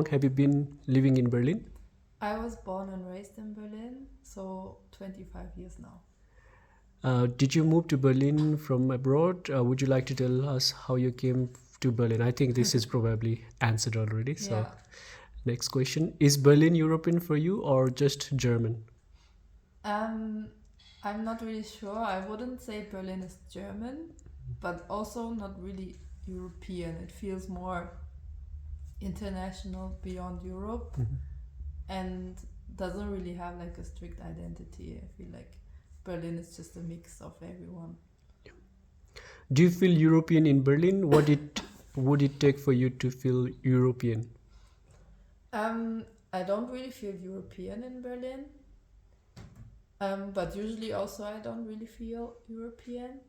long have you been living in Berlin? I was born and raised in Berlin, so 25 years now. Did you move to Berlin from abroad? Would you like to tell us how you came to Berlin? I think this is probably answered already. So, Yeah. next question. Is Berlin European for you or just German? I'm not really sure. I wouldn't say Berlin is German, but also not really European. It feels more international, beyond Europe, and doesn't really have like a strict identity. I feel like Berlin is just a mix of everyone. Do you feel European in Berlin? Would it take for you to feel European? I don't really feel European in Berlin, but usually also I don't really feel European.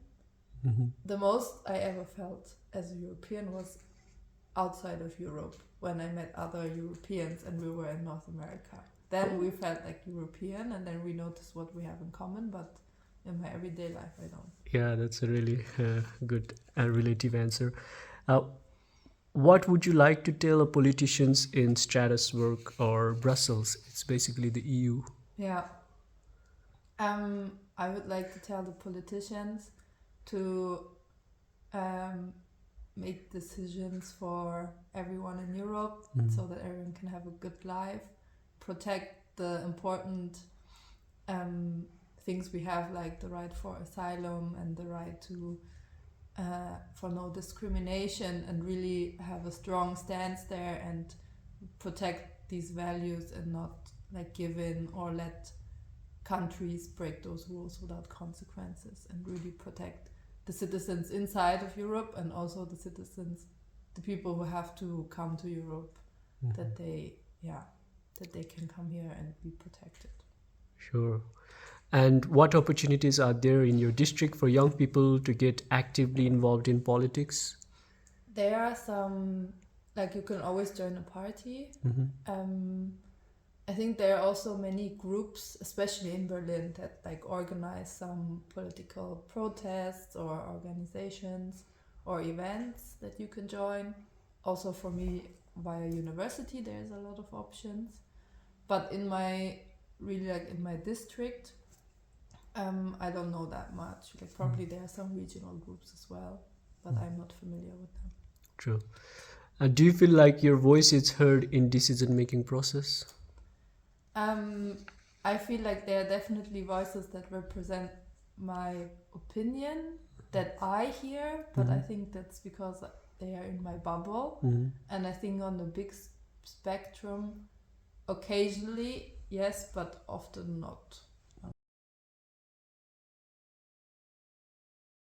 The most I ever felt as a European was outside of Europe, when I met other Europeans and we were in North America. Then we felt like European, and then we noticed what we have in common, but in my everyday life I don't. Yeah, that's a really good relative answer. What would you like to tell politicians in Strasbourg or Brussels? It's basically the EU. Yeah. I would like to tell the politicians to make decisions for everyone in Europe, so that everyone can have a good life, protect the important things we have, like the right for asylum and the right to for no discrimination, and really have a strong stance there and protect these values and not like give in or let countries break those rules without consequences, and really protect the citizens inside of Europe and also the citizens, the people who have to come to Europe, that they can come here and be protected. Sure. And what opportunities are there in your district for young people to get actively involved in politics? There are some, like you can always join a party. I think there are also many groups, especially in Berlin, that like organize some political protests or organizations or events that you can join. Also for me, via university, there's a lot of options. But in my district, I don't know that much. Like probably there are some regional groups as well, but I'm not familiar with them. True. Do you feel like your voice is heard in decision-making process? I feel like there are definitely voices that represent my opinion that I hear, but I think that's because they are in my bubble. And I think on the big spectrum, occasionally, yes, but often not.